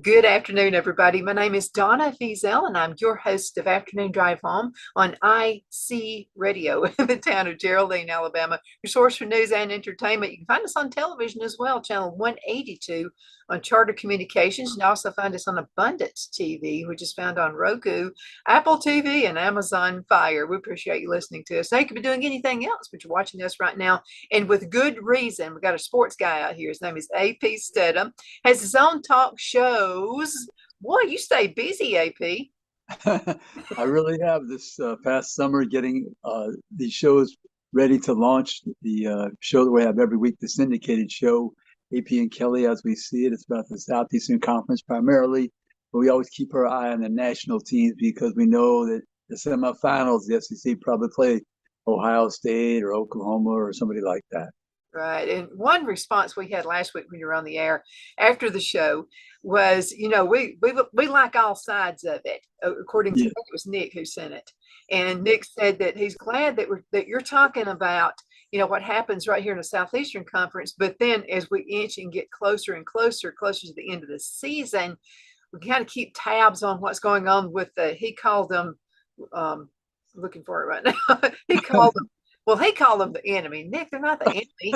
Good afternoon, everybody. My name is Donna Fiesel, and I'm your host of Afternoon Drive Home on IC Radio in the town of Geraldine, Alabama. Your source for news and entertainment. You can find us on television as well, channel 182 on Charter Communications. You can also find us on Abundance TV, which is found on Roku, Apple TV, and Amazon Fire. We appreciate you listening to us. Now, you could be doing anything else, but you're watching us right now, and with good reason. We've got a sports guy out here. His name is AP Steadham. Has his own talk shows. Boy, you stay busy, AP. I really have this past summer getting these shows ready to launch. The show that we have every week, the syndicated show, AP and Kelly as we see it. It's about the Southeastern Conference primarily, but we always keep our eye on the national teams because we know that the semifinals, the SEC probably play Ohio State or Oklahoma or somebody like that. Right. And one response we had last week when you were on the air after the show was, we like all sides of it, according to, I Yeah. think it was Nick who sent it. And Nick said that he's glad that you're talking about, what happens right here in the Southeastern Conference. But then as we inch and get closer and closer to the end of the season, we kind of keep tabs on what's going on with he called them, looking for it right now. He called them the enemy. Nick, they're not the enemy.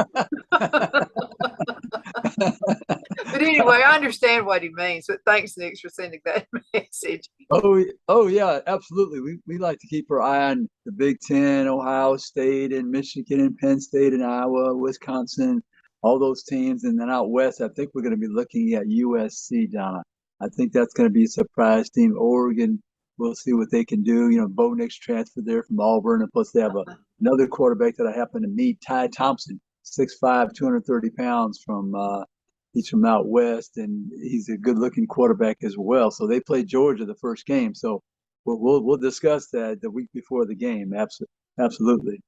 But anyway, I understand what he means. But thanks, Nick, for sending that message. Oh yeah, absolutely. We like to keep our eye on the Big Ten, Ohio State and Michigan and Penn State and Iowa, Wisconsin, all those teams. And then out west, I think we're going to be looking at USC, Donna. I think that's going to be a surprise team. Oregon, we'll see what they can do. Bo Nix transferred there from Auburn, and plus they have another quarterback that I happen to meet, Ty Thompson, 6'5", 230 pounds he's from out west, and he's a good-looking quarterback as well. So they played Georgia the first game. So we'll discuss that the week before the game. Absolutely.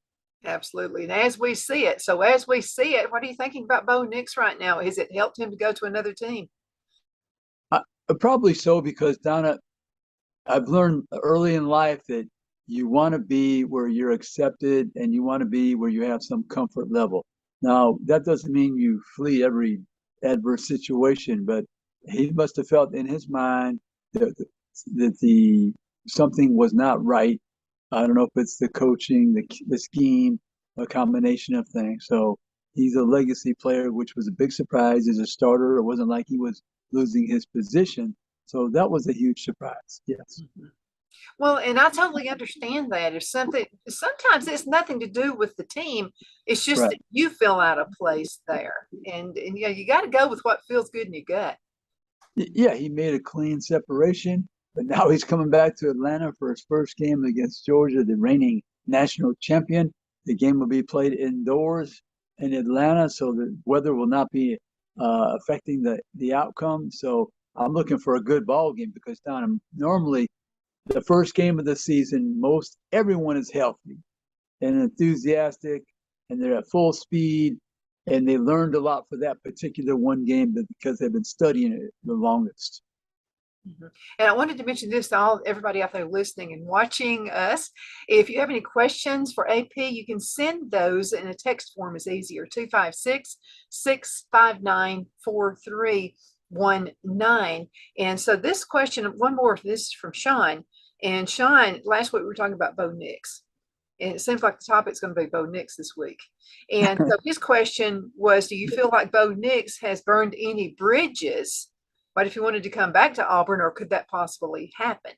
Absolutely. And as we see it, what are you thinking about Bo Nix right now? Has it helped him to go to another team? Probably so, because Donna, I've learned early in life that you want to be where you're accepted and you want to be where you have some comfort level. Now, that doesn't mean you flee every adverse situation, but he must have felt in his mind that something was not right. I don't know if it's the coaching, the scheme, a combination of things. So he's a legacy player, which was a big surprise as a starter. It wasn't like he was losing his position. So that was a huge surprise. Yes. Mm-hmm. Well, and I totally understand that. If sometimes it's nothing to do with the team. It's just Right. that you feel out of place there. And you got to go with what feels good in your gut. Yeah, he made a clean separation, but now he's coming back to Atlanta for his first game against Georgia, the reigning national champion. The game will be played indoors in Atlanta, so the weather will not be affecting the outcome. So I'm looking for a good ball game because, Don, normally the first game of the season, everyone is healthy and enthusiastic, and they're at full speed, and they learned a lot for that particular one game because they've been studying it the longest. Mm-hmm. And I wanted to mention this to everybody out there listening and watching us. If you have any questions for AP, you can send those in a text form is easier, 256-659-4319. And so this question, one more, this is from Sean. And Sean, last week we were talking about Bo Nix. And it seems like the topic's going to be Bo Nix this week. And so his question was, do you feel like Bo Nix has burned any bridges? What if he wanted to come back to Auburn, or could that possibly happen?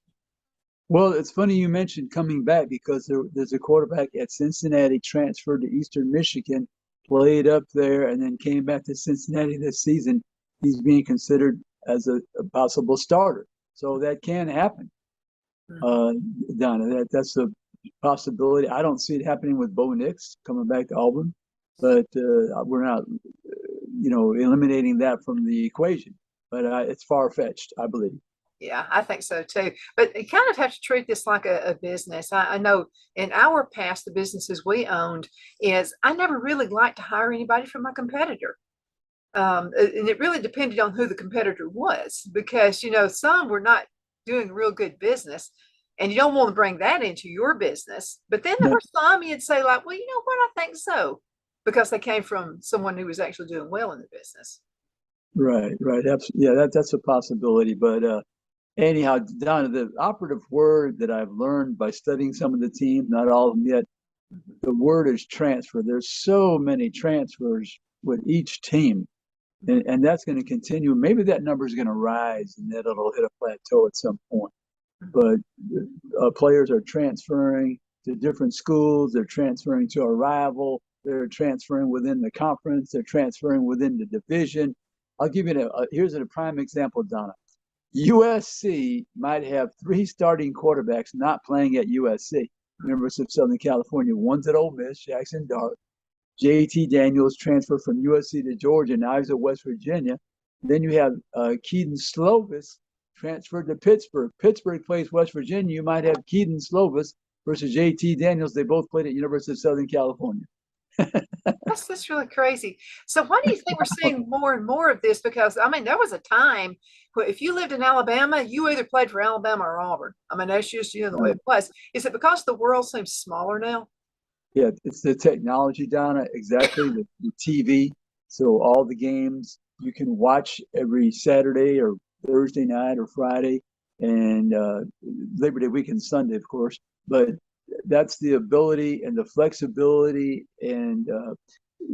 Well, it's funny you mentioned coming back because there's a quarterback at Cincinnati transferred to Eastern Michigan, played up there, and then came back to Cincinnati this season. He's being considered as a possible starter. So that can happen, Donna. That's a possibility. I don't see it happening with Bo Nix coming back to Auburn, but we're not, eliminating that from the equation. But it's far-fetched, I believe. Yeah, I think so too. But you kind of have to treat this like a business. I know in our past, the businesses we owned I never really liked to hire anybody from my competitor. And it really depended on who the competitor was because, some were not doing real good business and you don't want to bring that into your business. But then there No, were some you'd say like, well, you know what? I think so, because they came from someone who was actually doing well in the business. Right, right. Yeah, that's a possibility. But anyhow, Donna, the operative word that I've learned by studying some of the teams, not all of them yet, Mhm. the word is transfer. There's so many transfers with each team, and that's going to continue. Maybe that number is going to rise, and that it'll hit a plateau at some point. Mhm. But players are transferring to different schools. They're transferring to a rival. They're transferring within the conference. They're transferring within the division. I'll give you here's a prime example, Donna. USC might have three starting quarterbacks not playing at USC, University of Southern California. One's at Ole Miss, Jackson Dart. J.T. Daniels transferred from USC to Georgia. Now he's at West Virginia. Then you have Keaton Slovis transferred to Pittsburgh. Pittsburgh plays West Virginia. You might have Keaton Slovis versus J.T. Daniels. They both played at University of Southern California. That's really crazy. So why do you think we're seeing more and more of this? Because I mean, there was a time where if you lived in Alabama, you either played for Alabama or Auburn. I mean, that's just the way it was. Is it because the world seems smaller now? Yeah, it's the technology, Donna, exactly, the TV. So all the games you can watch every Saturday or Thursday night or Friday, and Labor Day weekend, Sunday, of course. But that's the ability and the flexibility and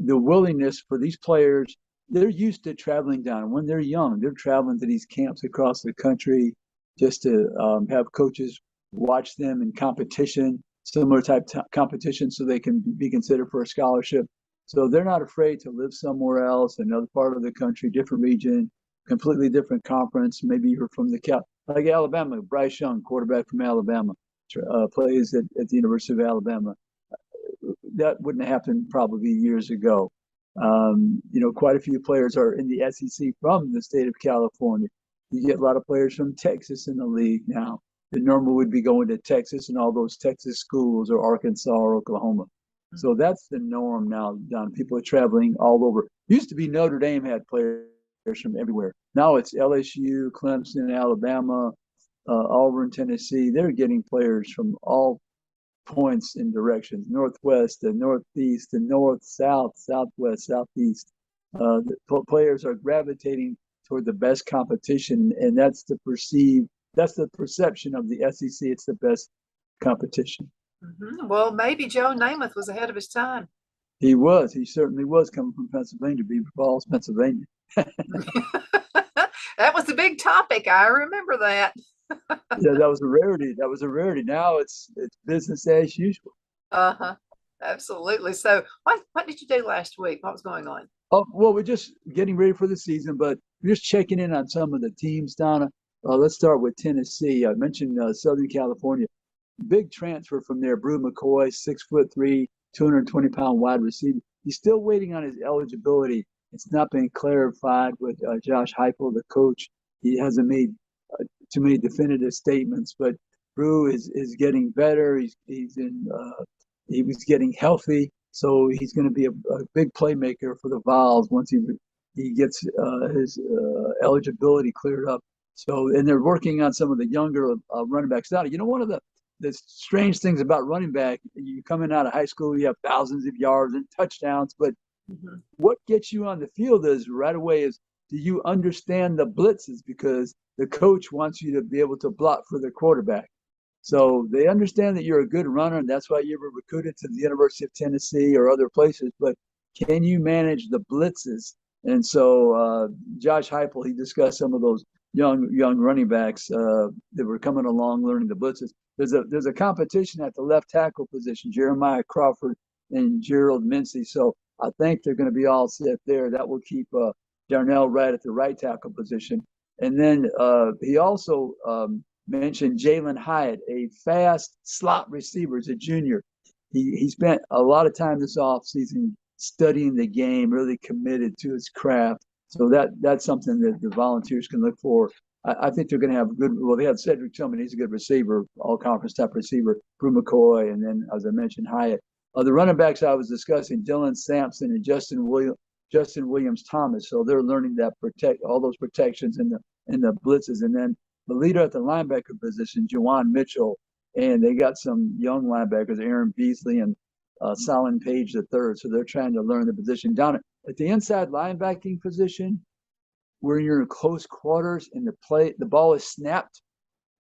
the willingness for these players. They're used to traveling down. When they're young, they're traveling to these camps across the country just to have coaches watch them in competition, similar type competition, so they can be considered for a scholarship. So they're not afraid to live somewhere else, another part of the country, different region, completely different conference. Maybe you're from the like Alabama. Bryce Young, quarterback from Alabama, plays at the University of Alabama. That wouldn't have happened probably years ago. Quite a few players are in the SEC from the state of California. You get a lot of players from Texas in the league now. The normal would be going to Texas and all those Texas schools or Arkansas or Oklahoma. So that's the norm now, Don. People are traveling all over. Used to be Notre Dame had players from everywhere. Now it's LSU, Clemson, Alabama, Auburn, Tennessee. They're getting players from all points in directions: northwest, the northeast, the north, south, southwest, southeast. The players are gravitating toward the best competition, and that's the perception of the SEC. It's the best competition. Well, maybe Joe Namath was ahead of his time. He certainly was coming from Pennsylvania, Beaver Falls, Pennsylvania. That was the big topic. I remember that. Yeah, that was a rarity. That was a rarity. Now it's business as usual. Uh-huh. Absolutely. So what did you do last week? What was going on? Oh, well, we're just getting ready for the season, but we're just checking in on some of the teams, Donna. Let's start with Tennessee. I mentioned Southern California. Big transfer from there. Brew McCoy, 6'3", 220-pound wide receiver. He's still waiting on his eligibility. It's not been clarified with Josh Heupel, the coach. He hasn't made too many definitive statements, but Brew is getting better. He was getting healthy, so he's going to be a big playmaker for the Vols once he gets his eligibility cleared up. So, and they're working on some of the younger running backs. Now, one of the strange things about running back, you coming out of high school, you have thousands of yards and touchdowns, but Mhm. what gets you on the field is right away is, do you understand the blitzes? Because the coach wants you to be able to block for the quarterback. So they understand that you're a good runner, and that's why you were recruited to the University of Tennessee or other places. But can you manage the blitzes? And so Josh Heupel, he discussed some of those young running backs that were coming along learning the blitzes. There's a competition at the left tackle position, Jeremiah Crawford and Gerald Mincey. So I think they're going to be all set there. That will keep Darnell Wright at the right tackle position. And then he also mentioned Jalen Hyatt, a fast slot receiver as a junior. He spent a lot of time this offseason studying the game, really committed to his craft. So that's something that the Volunteers can look for. I think they're going to have good. Well, they have Cedric Tillman; he's a good receiver, all conference type receiver. Brew McCoy, and then as I mentioned, Hyatt. The running backs I was discussing, Dylan Sampson and Justin Williams Thomas. So they're learning that protect all those protections in the blitzes, and then the leader at the linebacker position, Juwan Mitchell, and they got some young linebackers, Aaron Beasley and Solon Page the third. So they're trying to learn the position. Down at the inside linebacking position, where you're in close quarters and the ball is snapped,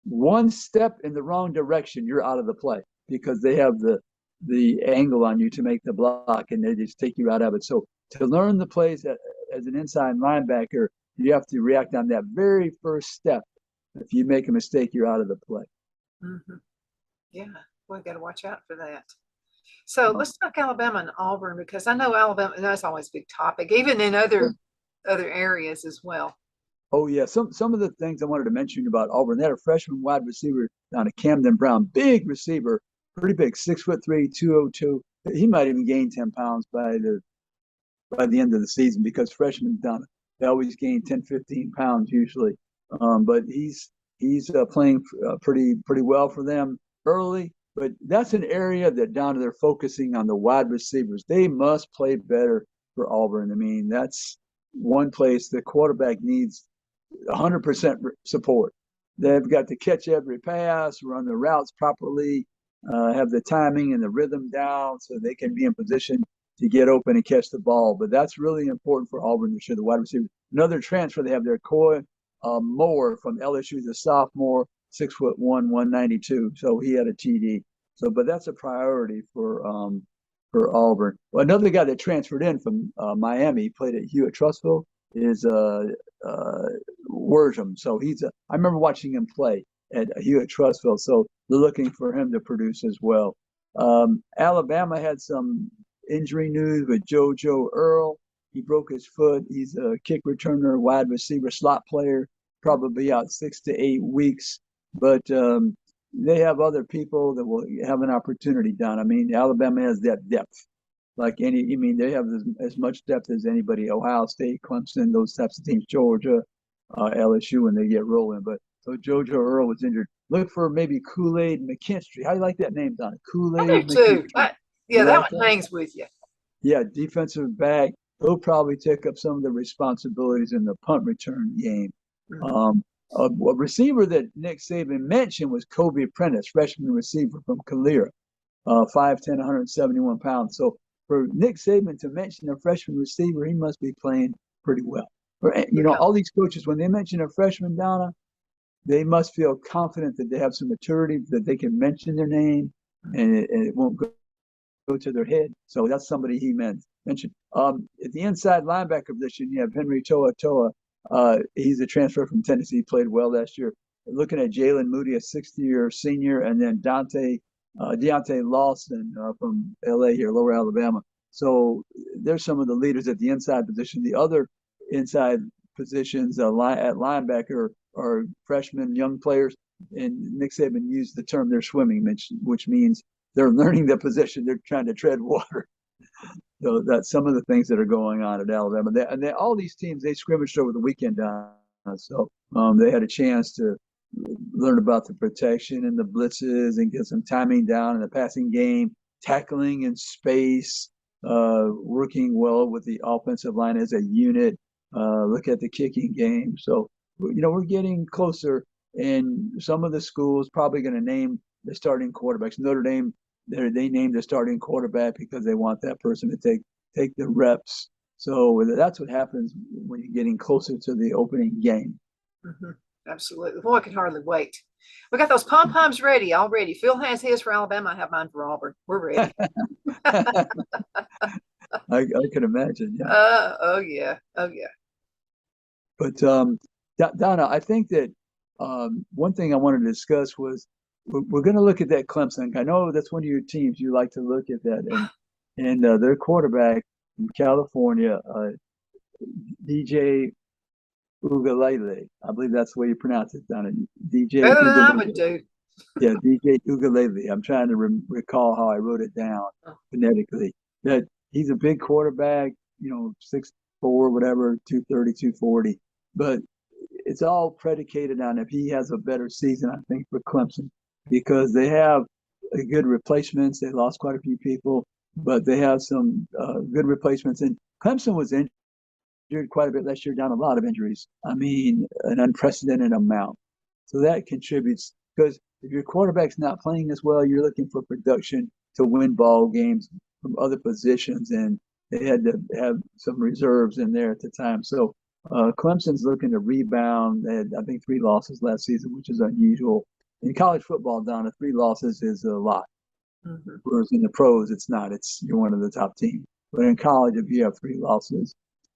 one step in the wrong direction, you're out of the play because they have the angle on you to make the block and they just take you out of it. So to learn the plays as an inside linebacker, you have to react on that very first step. If you make a mistake, you're out of the play. Mm-hmm. Yeah, we got to watch out for that. So let's talk Alabama and Auburn because I know Alabama, and that's always a big topic, even in other areas as well. Oh yeah, some of the things I wanted to mention about Auburn. They had a freshman wide receiver down at Camden Brown, big receiver, pretty big, 6'3", 202. He might even gain 10 pounds by the end of the season because freshmen down they always gain 10, 15 pounds usually. But he's playing pretty well for them early. But that's an area that down they're focusing on the wide receivers. They must play better for Auburn. I mean, that's one place the quarterback needs 100% support. They've got to catch every pass, run the routes properly, have the timing and the rhythm down so they can be in position to get open and catch the ball. But that's really important for Auburn to show the wide receiver. Another transfer they have there, Coy Moore from LSU, is a sophomore, 6'1", 192. So he had a TD. So, but that's a priority for Auburn. Well, another guy that transferred in from Miami, he played at Hewitt-Trussville, is Worsham. So I remember watching him play at Hewitt-Trussville. So they're looking for him to produce as well. Alabama had some injury news with JoJo Earl. He broke his foot. He's a kick returner, wide receiver, slot player, probably out 6 to 8 weeks. But they have other people that will have an opportunity down. I mean, Alabama has that depth. They have as much depth as anybody. Ohio State, Clemson, those types of teams, Georgia, LSU, when they get rolling. But so JoJo Earl was injured. Look for maybe Kool-Aid McKinstry. How do you like that name, Donna? I do Kool-Aid too. McKinstry. Yeah, You that like one that? hangs with you. Yeah, defensive back. He'll probably take up some of the responsibilities in the punt return game. Mhm. A receiver that Nick Saban mentioned was Kobe Prentice, freshman receiver from Calera, 5'10", 171 pounds. So for Nick Saban to mention a freshman receiver, he must be playing pretty well. Yeah. All these coaches, when they mention a freshman, Donna, they must feel confident that they have some maturity, that they can mention their name, and it won't go to their head. So that's somebody he mentioned. At the inside linebacker position, you have Henry Toa Toa. He's a transfer from Tennessee. He played well last year. Looking at Jalen Moody, a 60-year senior, and then Deontay Lawson from LA here, Lower Alabama. So there's some of the leaders at the inside position. The other inside positions at linebacker are freshmen, young players. And Nick Saban used the term they're swimming, which means they're learning the position. They're trying to tread water. So that's some of the things that are going on at Alabama. All these teams, they scrimmaged over the weekend. So they had a chance to learn about the protection and the blitzes and get some timing down in the passing game, tackling in space, working well with the offensive line as a unit, look at the kicking game. So, we're getting closer. And some of the schools probably going to name the starting quarterbacks. Notre Dame, they named the starting quarterback because they want that person to take the reps. So that's what happens when you're getting closer to the opening game. Mhm. Absolutely. Boy, I can hardly wait. We got those pom poms ready already. Phil has his for Alabama. I have mine for Auburn. We're ready. I can imagine, yeah. Oh yeah. Oh yeah. But Donna, I think that one thing I wanted to discuss was we're going to look at that Clemson. I know that's one of your teams. You like to look at that, and their quarterback in California, DJ Ugalele. I believe that's the way you pronounce it, Donna. DJ Better than I would Ugalele. do. Yeah, DJ Ugalele. I'm trying to recall how I wrote it down phonetically. That he's a big quarterback, 6'4", whatever, 230, 240. But it's all predicated on if he has a better season, I think, for Clemson, because they have good replacements. They lost quite a few people, but they have some good replacements. And Clemson was injured quite a bit last year, down a lot of injuries. I mean, an unprecedented amount. So that contributes because if your quarterback's not playing as well, you're looking for production to win ball games from other positions, and they had to have some reserves in there at the time. So Clemson's looking to rebound. They had, I think, 3 losses last season, which is unusual. In college football, Donna, 3 losses is a lot. Mhm. Whereas in the pros, it's not. It's you're one of the top teams. But in college, if you have 3 losses,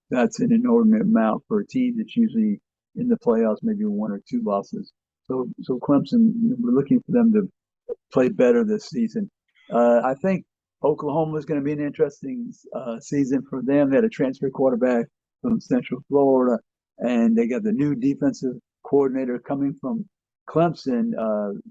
that's an inordinate amount for a team that's usually in the playoffs, maybe 1 or 2 losses. So Clemson, we're looking for them to play better this season. I think Oklahoma is going to be an interesting season for them. They had a transfer quarterback from Central Florida, and they got the new defensive coordinator coming from Clemson,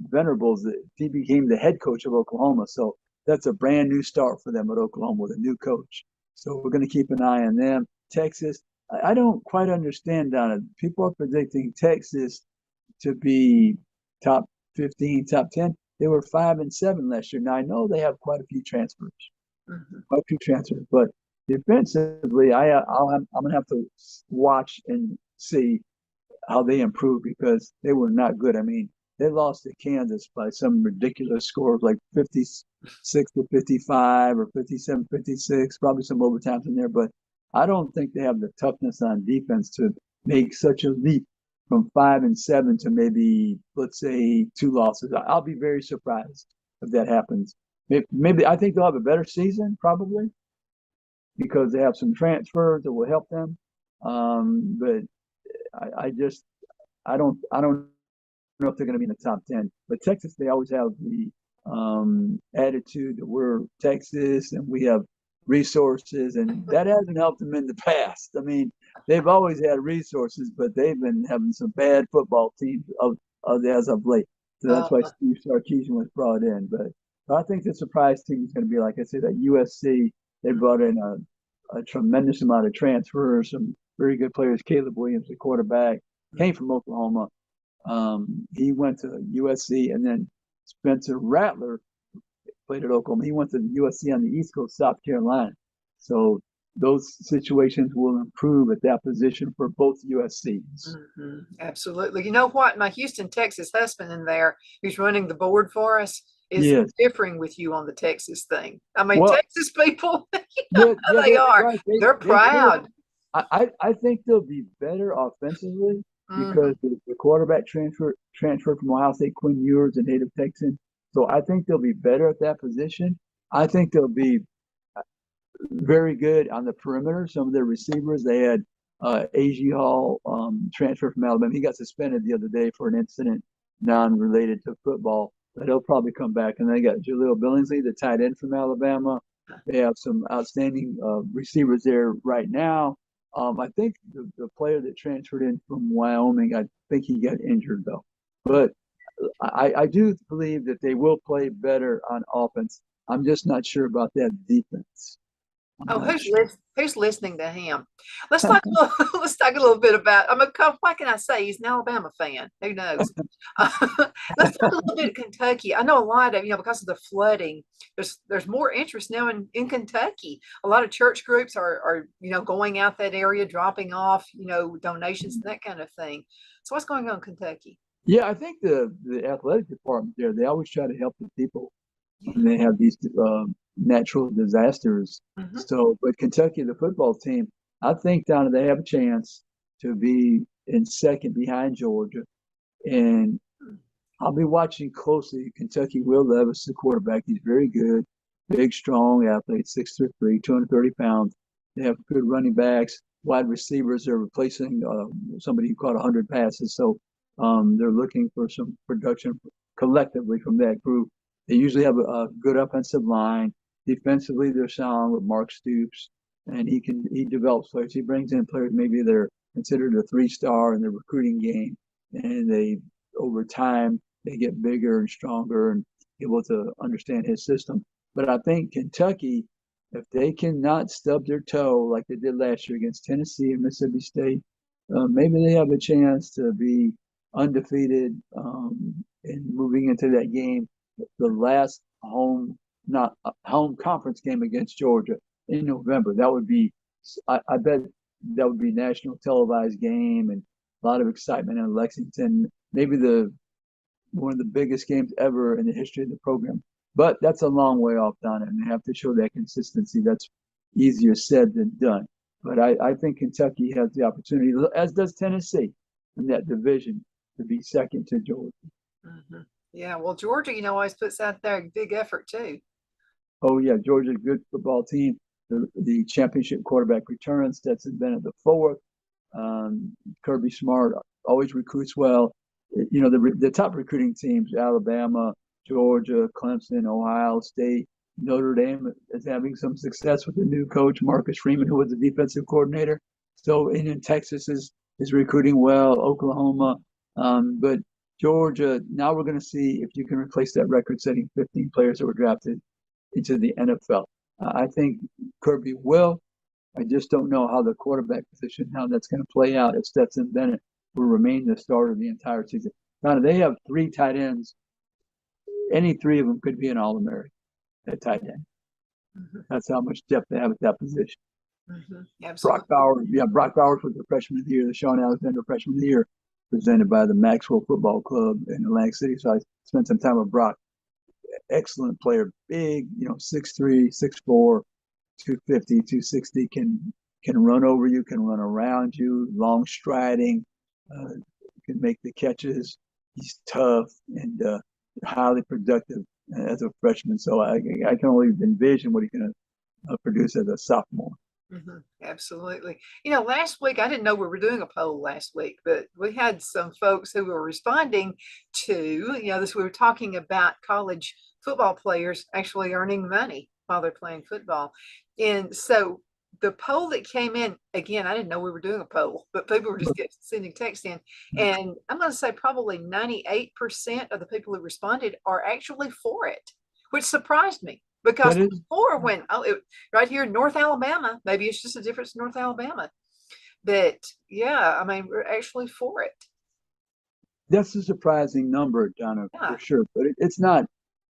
Venerables. He became the head coach of Oklahoma. So that's a brand new start for them at Oklahoma with a new coach. So we're going to keep an eye on them. Texas, I don't quite understand, Donna. People are predicting Texas to be top 15, top 10. They were 5-7 last year. Now I know they have Mhm. quite a few transfers, but defensively, I'm gonna have to watch and see how they improve because they were not good. I mean, they lost to Kansas by some ridiculous scores like 56-55 or 57-56, probably some overtimes in there, but I don't think they have the toughness on defense to make such a leap from 5-7 to maybe, let's say, 2 losses. I'll be very surprised if that happens. Maybe I think they'll have a better season probably because they have some transfers that will help them. But I just I don't know if they're going to be in the top 10. But Texas, they always have the attitude that we're Texas and we have resources, and that hasn't helped them in the past. I mean, they've always had resources, but they've been having some bad football teams as of late. So that's why Uh, Steve Sarkisian was brought in. But I think the surprise team is going to be, like I said, at USC. They brought in a tremendous amount of transfers, some very good players. Caleb Williams, the quarterback, came from Oklahoma. He went to USC, and then Spencer Rattler played at Oklahoma. He went to USC on the East Coast, South Carolina. So those situations will improve at that position for both USCs. Absolutely. You know what? My Houston, Texas husband in there, who's running the board for us, is Yes. differing with you on the Texas thing. I mean, Well, Texas people, you know yeah, how yeah, they are. right. They're They will. proud. I think they'll be better offensively Hmm. because the quarterback transferred from Ohio State, Quinn Ewers, a native Texan. So I think they'll be better at that position. I think they'll be very good on the perimeter. Some of their receivers, they had A.G. Hall transfer from Alabama. He got suspended the other day for an incident non-related to football, but he'll probably come back. And they got Jaleel Billingsley, the tight end from Alabama. They have some outstanding receivers there right now. I think the player that transferred in from Wyoming, I think he got injured though. But I do believe that they will play better on offense. I'm just not sure about that defense. I'm Oh, not sure. who's listening to him? Let's talk a little, let's talk a little bit about. What can I say? He's an Alabama fan. Who knows? Let's talk a little bit of Kentucky. I know a lot of because of the flooding. There's more interest now in Kentucky. A lot of church groups are going out that area, dropping off donations and that kind of thing. So what's going on in Kentucky? Yeah, I think the athletic department there, they always try to help the people Yeah. when they have these natural disasters. Hmm. So, but Kentucky, the football team, I think, Donna, they have a chance to be in second behind Georgia. And I'll be watching closely. Kentucky Will Levis, the quarterback, he's very good, big, strong athlete, 6'3", 230 pounds. They have good running backs, wide receivers. They're replacing somebody who caught 100 passes. So they're looking for some production collectively from that group. They usually have a good offensive line. Defensively, they're sound with Mark Stoops, and he develops players. He brings in players maybe they're considered a 3-star in their recruiting game, and they over time they get bigger and stronger and able to understand his system. But I think Kentucky, if they cannot stub their toe like they did last year against Tennessee and Mississippi State, maybe they have a chance to be undefeated and moving into that game, the last home not home conference game against Georgia in November. That would be, I bet that would be national televised game and a lot of excitement in Lexington. Maybe the one of the biggest games ever in the history of the program. But that's a long way off, Donna, and they have to show that consistency. That's easier said than done. But I think Kentucky has the opportunity, as does Tennessee, in that division to be second to Georgia. Hmm. Yeah, well, Georgia, always puts out there a big effort too. Oh yeah, Georgia's a good football team. The championship quarterback returns. Stetson Bennett the fourth. Kirby Smart always recruits well. The top recruiting teams: Alabama, Georgia, Clemson, Ohio State, Notre Dame is having some success with the new coach Marcus Freeman, who was the defensive coordinator. So, and in Texas is recruiting well. Oklahoma, but Georgia. Now we're going to see if you can replace that record-setting 15 players that were drafted into the NFL. I think Kirby will. I just don't know how the quarterback position, how that's going to play out if Stetson Bennett will remain the starter the entire season. Now, they have three tight ends. Any three of them could be an All-American at tight end. Hmm. That's how much depth they have at that position. Hmm. Brock Absolutely. Bowers, yeah, Brock Bowers was the freshman of the year, the Sean Alexander freshman of the year, presented by the Maxwell Football Club in Atlantic City. So I spent some time with Brock. Excellent player, big, 6'3", 6'4", 250, 260, can run over you, can run around you, long striding, can make the catches. He's tough and highly productive as a freshman. So I can only envision what he's going to produce as a sophomore. Hmm. Absolutely. Last week, I didn't know we were doing a poll last week, but we had some folks who were responding to, this, we were talking about college football players actually earning money while they're playing football. And so the poll that came in, again, I didn't know we were doing a poll, but people were just sending text in. And I'm going to say probably 98% of the people who responded are actually for it, which surprised me because That is, before when, right here in North Alabama, maybe it's just a difference in North Alabama, but yeah, I mean, we're actually for it. that's a surprising number, Donna, Yeah. for sure. But it's not.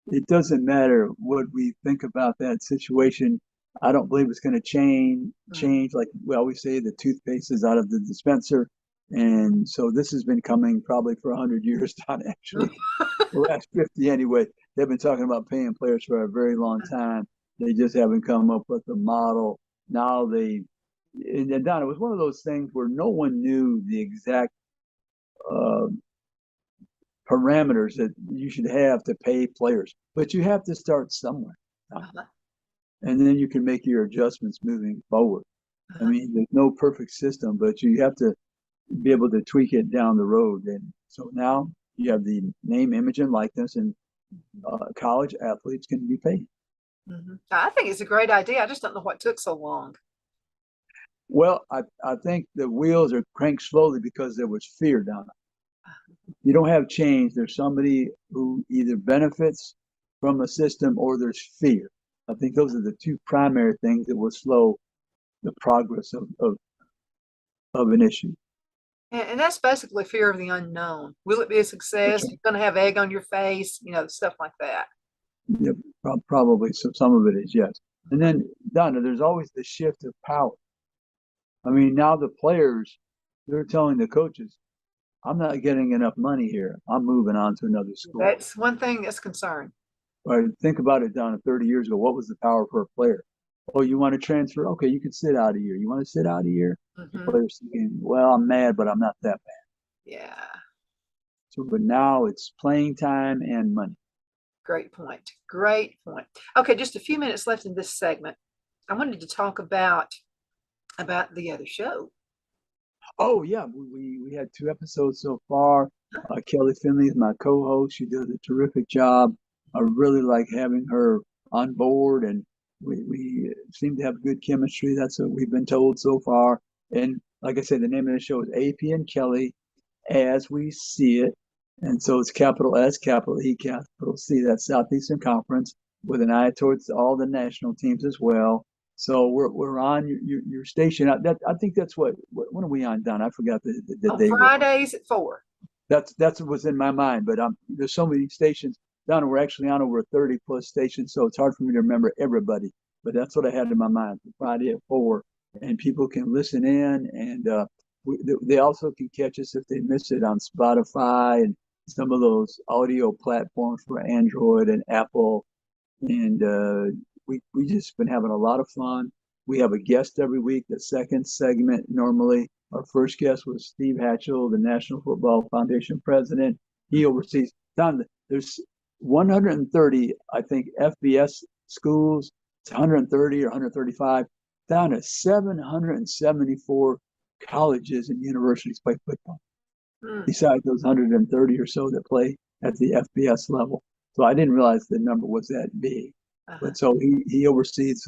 It doesn't matter what we think about that situation. I don't believe it's going to change. Mhm. Change, like we always say, the toothpaste is out of the dispenser, and so this has been coming probably for 100 years. Donna, actually, the last 50 anyway. They've been talking about paying players for a very long time. They just haven't come up with a model. Now and Donna, it was one of those things where no one knew the exact uh, parameters that you should have to pay players, but you have to start somewhere, Uh-huh. and then you can make your adjustments moving forward. I Uh-huh. mean, there's no perfect system, but you have to be able to tweak it down the road. And so now you have the name, image, and likeness, and college athletes can be paid. Mhm. I think it's a great idea. I just don't know what took so long. Well, I think the wheels are cranked slowly because there was fear down there. You don't have change. There's somebody who either benefits from a system or there's fear. I think those are the two primary things that will slow the progress of an issue. And that's basically fear of the unknown. Will it be a success? That's You're going to have egg on your face, stuff like that. yeah, probably some of it is, yes. And then, Donna, there's always the shift of power. I mean, now the players, they're telling the coaches, I'm not getting enough money here. I'm moving on to another school. That's one thing that's concerned. Right? Think about it, Donna, 30 years ago. What was the power for a player? Oh, you want to transfer? Okay, you can sit out a year. You want to sit out a year? The Hmm. player's thinking, well, I'm mad, but I'm not that bad. Yeah, So, but now it's playing time and money. great point. Great point. Okay, just a few minutes left in this segment. I wanted to talk about the other show. Oh yeah, we had two episodes so far. Kelly Finley is my co-host. She does a terrific job. I really like having her on board, and we seem to have good chemistry. That's what we've been told so far. And like I said, the name of the show is AP and Kelly as we see it, and so it's capital S, capital E, capital C. That's Southeastern Conference with an eye towards all the national teams as well. So we're on your station. I think that's what when are we on, Don? I forgot the On day we're on. Fridays at 4. That's what was in my mind. But there's so many stations. Don, we're actually on over 30 plus stations, so it's hard for me to remember everybody. But that's what I had in my mind. Friday at 4, and people can listen in, and they also can catch us if they miss it on Spotify and some of those audio platforms for Android and Apple. And we just been having a lot of fun. We have a guest every week. The second segment, normally, our first guest was Steve Hatchell, the National Football Foundation president. He oversees, Don, there's 130, I think, FBS schools. It's 130 or 135, down to 774 colleges and universities play football, Mm. besides those 130 or so that play at the FBS level. So I didn't realize the number was that big. Uh-huh. But so he oversees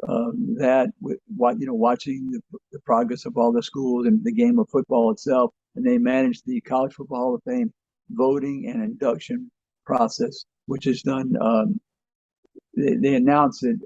that with watching the progress of all the schools and the game of football itself, and they manage the College Football Hall of Fame voting and induction process, which is done. They announce it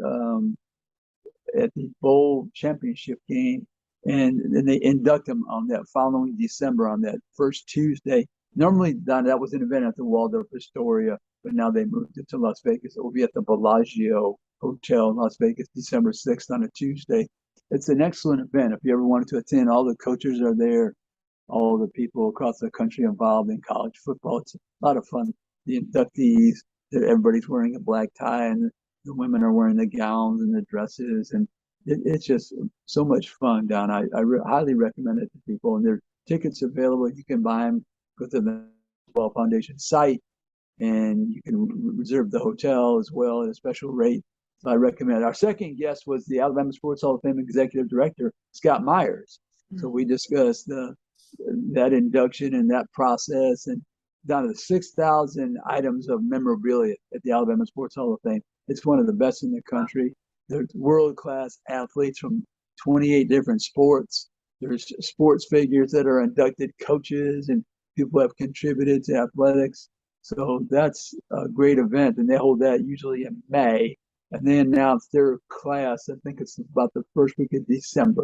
at the bowl championship game, and then they induct them on that following December on that first Tuesday. Normally, Don, that was an event at the Waldorf Astoria, but now they moved it to Las Vegas. It will be at the Bellagio Hotel in Las Vegas, December 6th on a Tuesday. It's an excellent event. If you ever wanted to attend, all the coaches are there, all the people across the country involved in college football. It's a lot of fun. The inductees, everybody's wearing a black tie, and the women are wearing the gowns and the dresses, and it's just so much fun. Don, highly recommend it to people, and there are tickets available. You can buy them with the Football Foundation site, and you can reserve the hotel as well at a special rate. So I recommend it. Our second guest was the Alabama Sports Hall of Fame Executive Director, Scott Myers. So we discussed that induction and that process, and down to 6,000 items of memorabilia at the Alabama Sports Hall of Fame. It's one of the best in the country. There's world-class athletes from 28 different sports. There's sports figures that are inducted, coaches, and people have contributed to athletics. So that's a great event, and they hold that usually in May. And they announce their class, I think it's about the first week of December.